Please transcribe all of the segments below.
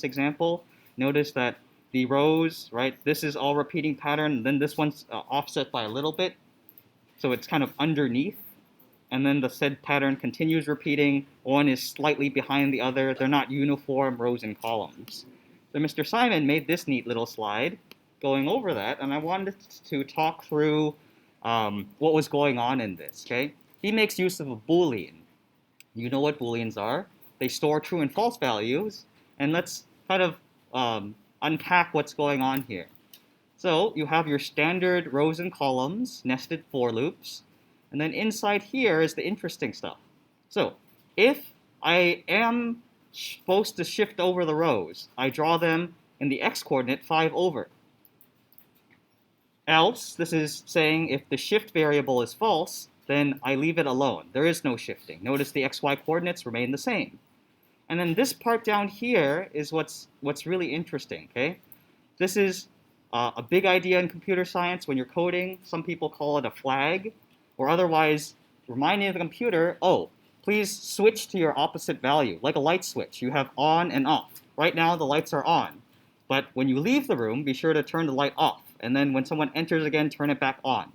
example, notice that the rows, right, this is all repeating pattern, and then this one's offset by a little bit, so it's kind of underneath, and then the said pattern continues repeating. One is slightly behind the other. They're not uniform rows and columns. So Mr. Simon made this neat little slide going over that, and I wanted to talk through what was going on in this, okay? He makes use of a Boolean. You know what Booleans are. They store true and false values, and let's kind of unpack what's going on here. So you have your standard rows and columns, nested for loops, and then inside here is the interesting stuff. So if I am supposed to shift over the rows, I draw them in the x-coordinate 5 over. Else, this is saying if the shift variable is false, then I leave it alone. There is no shifting. Notice the xy coordinates remain the same. And then this part down here is what's really interesting, okay? This is a big idea in computer science when you're coding. Some people call it a flag, or otherwise reminding the computer, oh, please switch to your opposite value, like a light switch. You have on and off. Right now the lights are on, but when you leave the room, be sure to turn the light off, and then when someone enters again, turn it back on.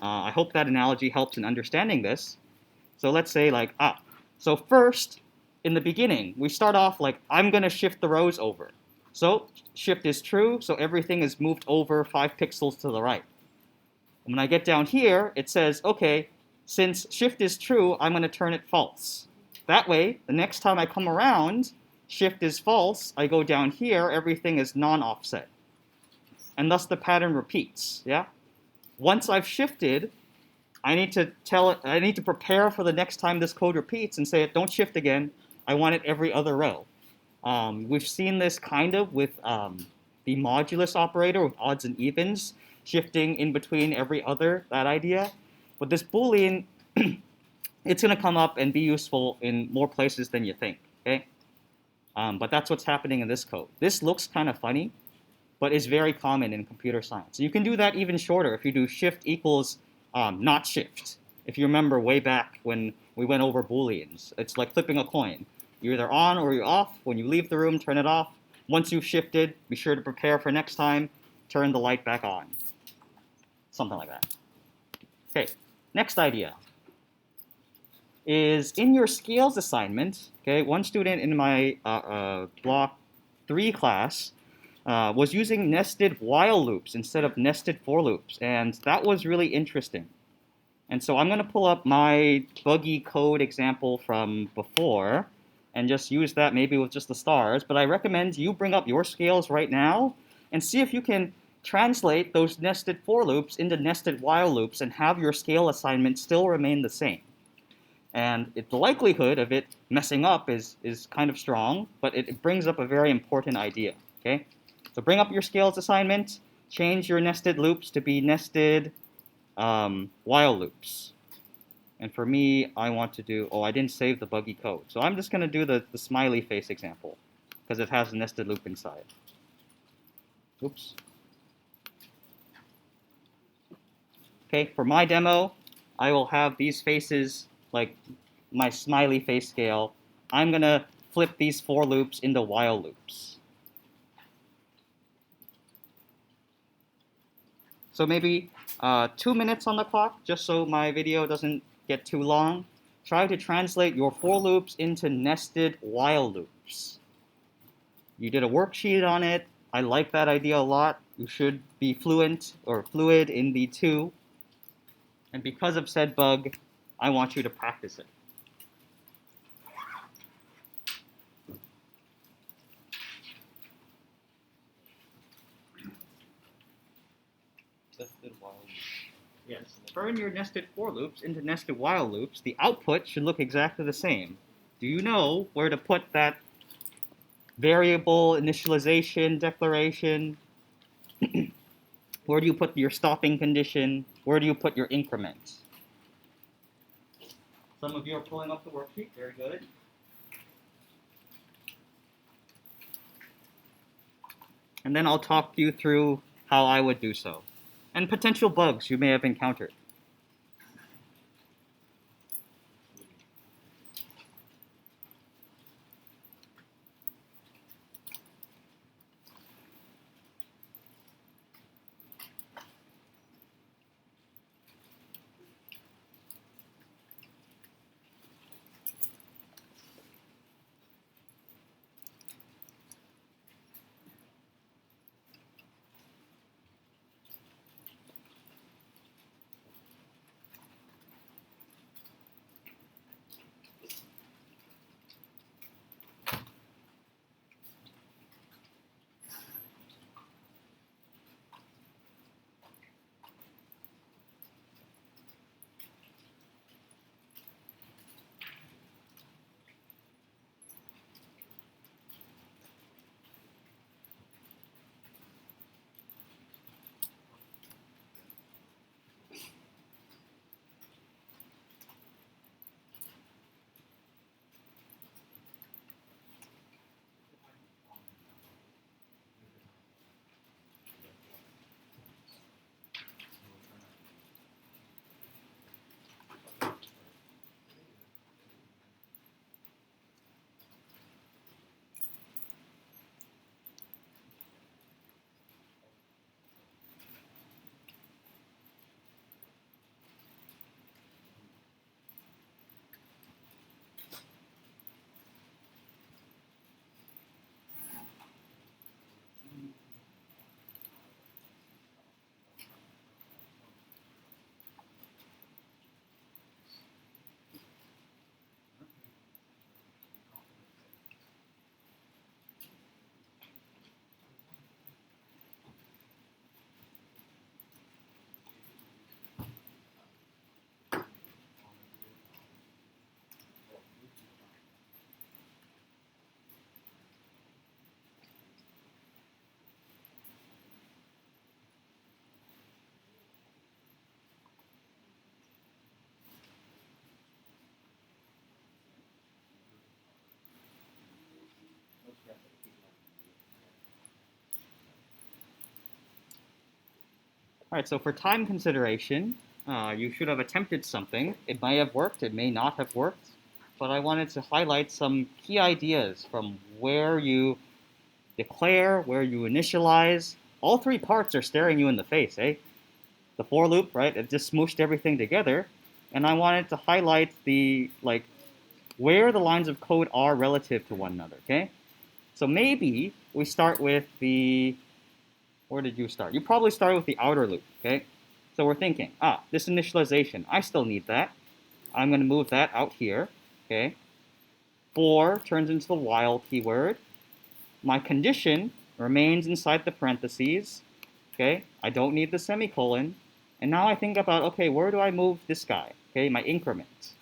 I hope that analogy helps in understanding this. So let's say so first, in the beginning, we start off like, I'm going to shift the rows over. So shift is true, so everything is moved over 5 pixels to the right. And when I get down here, it says, okay, since shift is true, I'm going to turn it false. That way, the next time I come around, shift is false, I go down here, everything is non-offset. And thus the pattern repeats, yeah? Once I've shifted, I need to prepare for the next time this code repeats and say, don't shift again, I want it every other row. We've seen this kind of with the modulus operator with odds and evens, shifting in between every other, that idea. But this Boolean, it's going to come up and be useful in more places than you think, okay? But that's what's happening in this code. This looks kind of funny, but is very common in computer science. You can do that even shorter if you do shift equals not shift. If you remember way back when we went over Booleans, it's like flipping a coin. You're either on or you're off. When you leave the room, turn it off. Once you've shifted, be sure to prepare for next time, turn the light back on. Something like that. Okay, next idea is in your scales assignment, okay, one student in my block 3 class was using nested while loops instead of nested for loops, and that was really interesting. And so I'm going to pull up my buggy code example from before and just use that maybe with just the stars, but I recommend you bring up your scales right now and see if you can translate those nested for loops into nested while loops and have your scale assignment still remain the same. And the likelihood of it messing up is kind of strong, but it brings up a very important idea, okay? So bring up your scales assignment, change your nested loops to be nested while loops. And for me, I want to do, I didn't save the buggy code. So I'm just going to do the smiley face example because it has a nested loop inside. Oops. Okay, for my demo, I will have these faces like my smiley face scale. I'm going to flip these for loops into while loops. So maybe 2 minutes on the clock, just so my video doesn't get too long. Try to translate your for loops into nested while loops. You did a worksheet on it. I like that idea a lot. You should be fluent or fluid in the 2. And because of said bug, I want you to practice it. Nested while loops. Yes. Turn your nested for loops into nested while loops. The output should look exactly the same. Do you know where to put that variable initialization declaration? Where do you put your stopping condition? Where do you put your increment? Some of you are pulling up the worksheet. Very good. And then I'll talk you through how I would do so, and potential bugs you may have encountered. All right, so for time consideration, you should have attempted something. It may have worked, it may not have worked, but I wanted to highlight some key ideas from where you declare, where you initialize. All three parts are staring you in the face, eh? The for loop, right? It just smooshed everything together. And I wanted to highlight the, like, where the lines of code are relative to one another, okay? So maybe we start with the, where did you start? You probably started with the outer loop, okay? So we're thinking, this initialization, I still need that. I'm going to move that out here, okay? For turns into the while keyword. My condition remains inside the parentheses, okay? I don't need the semicolon. And now I think about, okay, where do I move this guy, okay, my increment?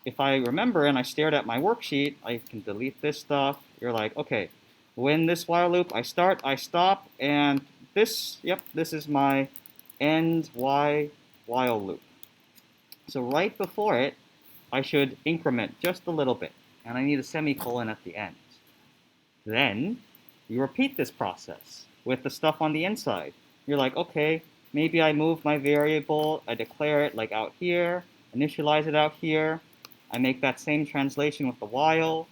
If I remember and I stared at my worksheet, I can delete this stuff. You're like, okay, when this while loop, I start, I stop, and this, yep, this is my end while loop. So right before it, I should increment just a little bit, and I need a semicolon at the end. Then you repeat this process with the stuff on the inside. You're like, okay, maybe I move my variable, I declare it like out here, initialize it out here, I make that same translation with the while,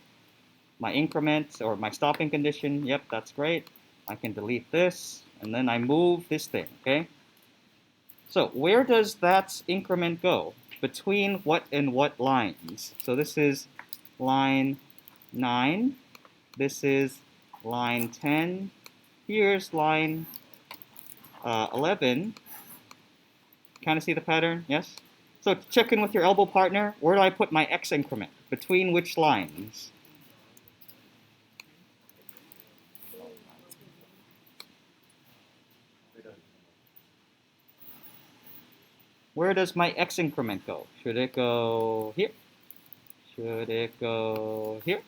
my increment or my stopping condition, yep, that's great. I can delete this, and then I move this thing, okay? So where does that increment go? Between what and what lines? So this is line 9, this is line 10, here's line 11. Kind of see the pattern, yes? So check in with your elbow partner. Where do I put my x increment? Between which lines? Where does my x increment go? Should it go here? Should it go here?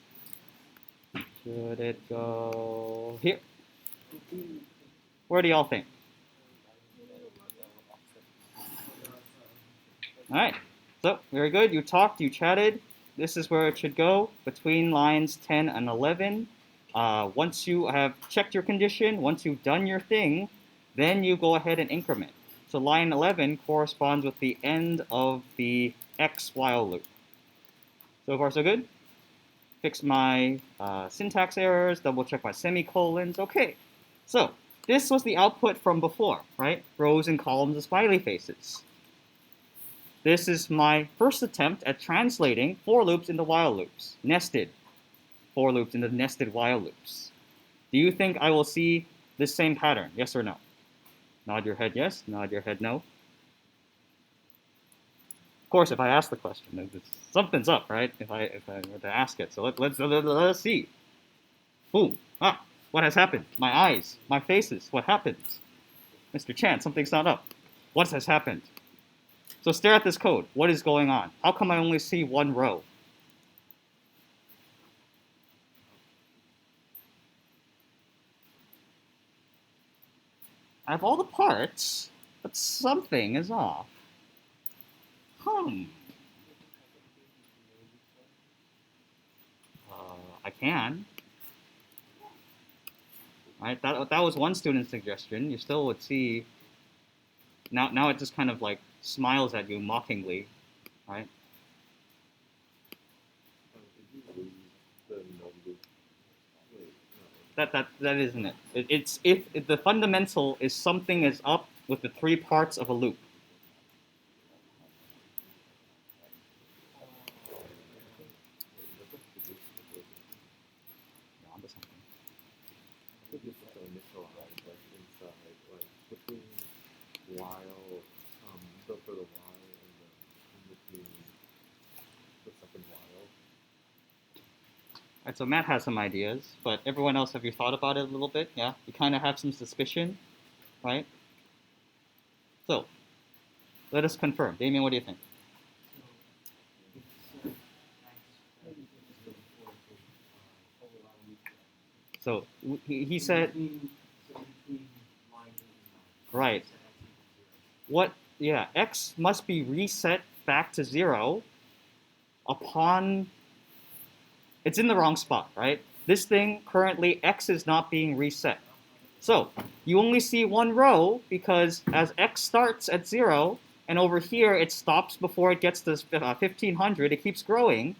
Should it go here? Where do y'all think? All right, so very good. You talked, you chatted. This is where it should go, between lines 10 and 11. Once you have checked your condition, once you've done your thing, then you go ahead and increment. So line 11 corresponds with the end of the x while loop. So far, so good? Fix my syntax errors, double check my semicolons. Okay, so this was the output from before, right? Rows and columns of smiley faces. This is my first attempt at translating for loops into while loops, nested for loops into nested while loops. Do you think I will see this same pattern, yes or no? Nod your head yes, nod your head no. Of course, if I ask the question, something's up, right? If I were to ask it. So let's see. Boom. What has happened? My eyes, my faces, what happens? Mr. Chan, something's not up. What has happened? So stare at this code. What is going on? How come I only see one row? I have all the parts, but something is off. I can. Right, that was one student's suggestion. You still would see. Now it just kind of like smiles at you mockingly, right? That isn't it. It's if the fundamental is something is up with the three parts of a loop. Right, so Matt has some ideas, but everyone else, have you thought about it a little bit? Yeah, you kind of have some suspicion, right? So, let us confirm. Damien, what do you think? So he said, right. What? Yeah, x must be reset back to 0 upon. It's in the wrong spot, right? This thing currently x is not being reset. So you only see one row because as x starts at 0, and over here it stops before it gets to 1500, it keeps growing.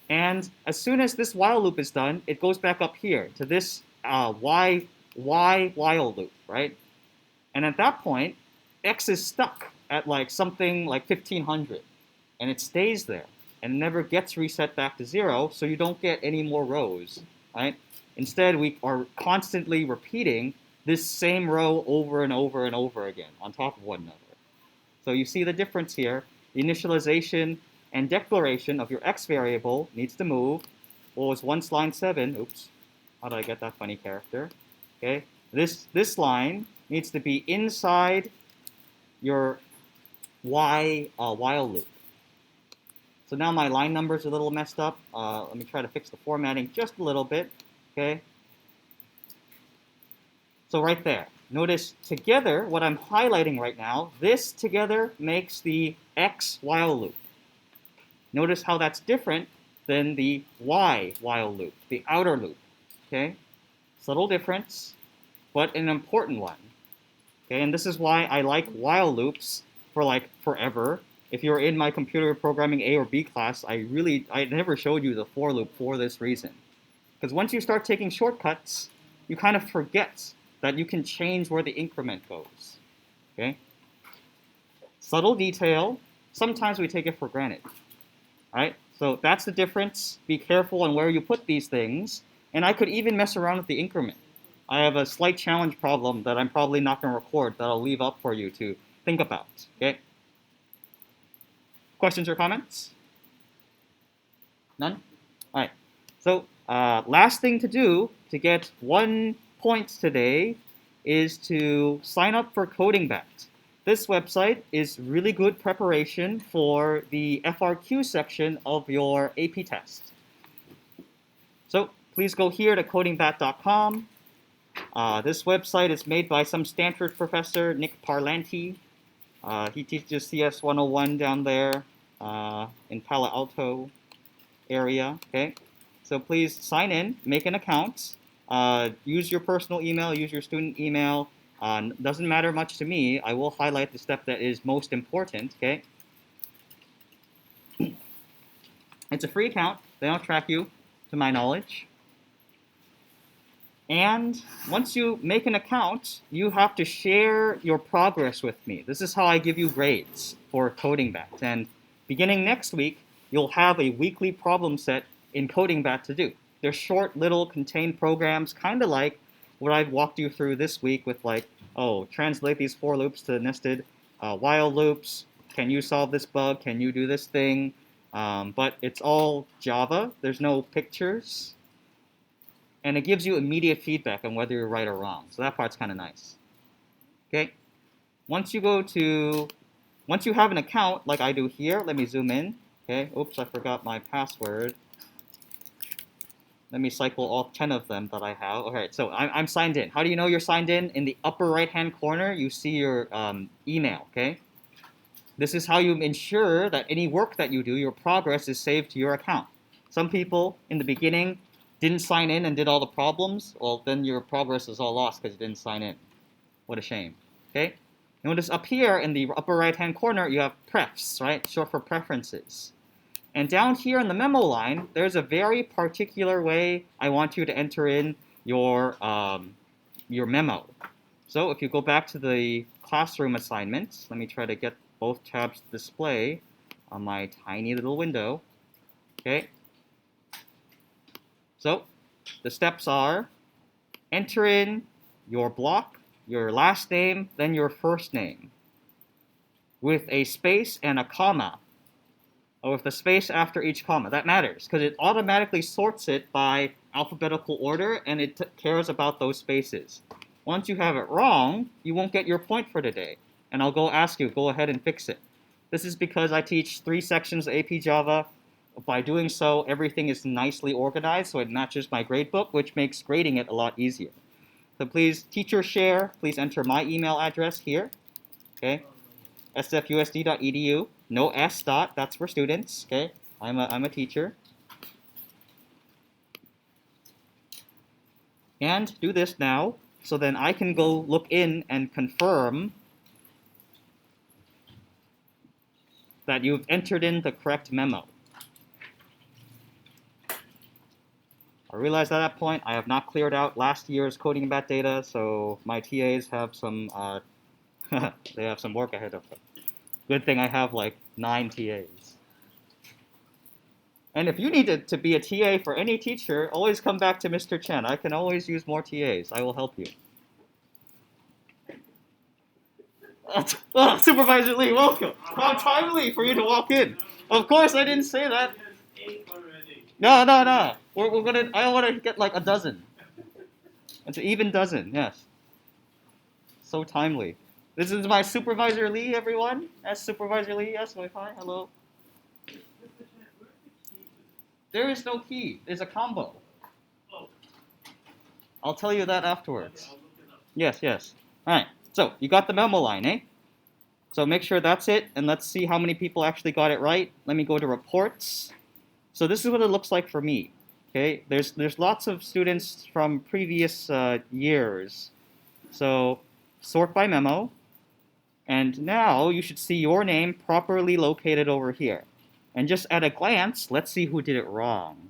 And as soon as this while loop is done, it goes back up here to this while loop, right? And at that point, x is stuck at like something like 1500, and it stays there and never gets reset back to 0, so you don't get any more rows, right? Instead, we are constantly repeating this same row over and over and over again on top of one another. So you see the difference here. The initialization and declaration of your x variable needs to move. What was once line 7, oops, how did I get that funny character? Okay, this line needs to be inside your while loop. So now my line number's a little messed up. Let me try to fix the formatting just a little bit. Okay. So right there, notice together, what I'm highlighting right now, this together makes the x while loop. Notice how that's different than the y while loop, the outer loop. Okay, subtle difference, but an important one. Okay, and this is why I like while loops for like forever. If you're in my computer programming A or B class, I never showed you the for loop for this reason. Because once you start taking shortcuts, you kind of forget that you can change where the increment goes. Okay? Subtle detail, sometimes we take it for granted. Right? So that's the difference. Be careful on where you put these things. And I could even mess around with the increment. I have a slight challenge problem that I'm probably not going to record that I'll leave up for you to think about. Okay? Questions or comments? None? All right. So last thing to do to get 1 point today is to sign up for Codingbat. This website is really good preparation for the FRQ section of your AP test. So please go here to codingbat.com. This website is made by some Stanford professor, Nick Parlanti. He teaches CS 101 down there in Palo Alto area. Okay, so please sign in, make an account, use your personal email, use your student email. Doesn't matter much to me. I will highlight the step that is most important. Okay, it's a free account. They don't track you, to my knowledge. And once you make an account, you have to share your progress with me. This is how I give you grades for Codingbat. And beginning next week, you'll have a weekly problem set in Codingbat to do. They're short, little, contained programs, kind of like what I've walked you through this week with like, oh, translate these for loops to nested while loops. Can you solve this bug? Can you do this thing? But it's all Java. There's no pictures. And it gives you immediate feedback on whether you're right or wrong. So that part's kind of nice. Okay. Once you have an account like I do here, let me zoom in. Okay. Oops, I forgot my password. Let me cycle all 10 of them that I have. Okay, so I'm signed in. How do you know you're signed in? In the upper right-hand corner, you see your email. Okay. This is how you ensure that any work that you do, your progress is saved to your account. Some people in the beginning didn't sign in and did all the problems, well, then your progress is all lost because you didn't sign in. What a shame. Okay? Notice up here in the upper right-hand corner, you have prefs, right? Short for preferences. And down here in the memo line, there's a very particular way I want you to enter in your memo. So if you go back to the classroom assignments, let me try to get both tabs to display on my tiny little window. Okay? So the steps are enter in your block, your last name, then your first name with a space and a comma, or with a space after each comma. That matters because it automatically sorts it by alphabetical order and it cares about those spaces. Once you have it wrong, you won't get your point for today. And I'll go ask you, go ahead and fix it. This is because I teach 3 sections of AP Java. By doing so, everything is nicely organized so it matches my gradebook, which makes grading it a lot easier. So please, teacher share, please enter my email address here. Okay, sfusd.edu, no s dot, that's for students. Okay, I'm a teacher. And do this now. So then I can go look in and confirm that you've entered in the correct memo. I realized at that point I have not cleared out last year's Codingbat data, so my TAs have some they have some work ahead of them. Good thing I have like 9 TAs. And if you need to be a TA for any teacher, always come back to Mr. Chen. I can always use more TAs. I will help you. Oh, Supervisor Lee, welcome. How timely for you to walk in. Of course, I didn't say that. No. We're gonna. I want to get like a dozen. It's an even dozen. Yes. So timely. This is my Supervisor Lee, everyone. Yes, Supervisor Lee. Yes, Wi-Fi. Hello. There is no key. There's a combo. I'll tell you that afterwards. Yes. All right. So you got the memo line, eh? So make sure that's it, and let's see how many people actually got it right. Let me go to reports. So this is what it looks like for me. Okay, there's lots of students from previous years. So sort by memo, and now you should see your name properly located over here. And just at a glance, let's see who did it wrong.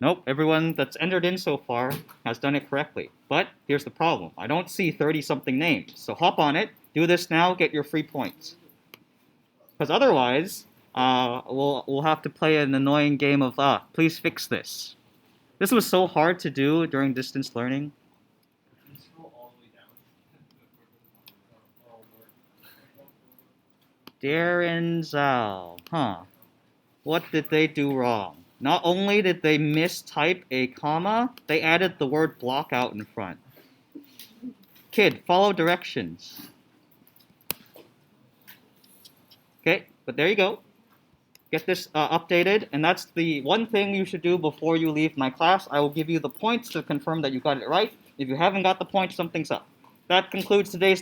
Nope, everyone that's entered in so far has done it correctly. But here's the problem. I don't see 30-something names. So hop on it, do this now, get your free points. Because otherwise, we'll have to play an annoying game of, please fix this. This was so hard to do during distance learning. Darren Zhao, What did they do wrong? Not only did they mistype a comma, they added the word block out in front. Kid, follow directions. Okay, but there you go. Get this updated, and that's the one thing you should do before you leave my class. I will give you the points to confirm that you got it right. If you haven't got the points, something's up. That concludes today's lesson.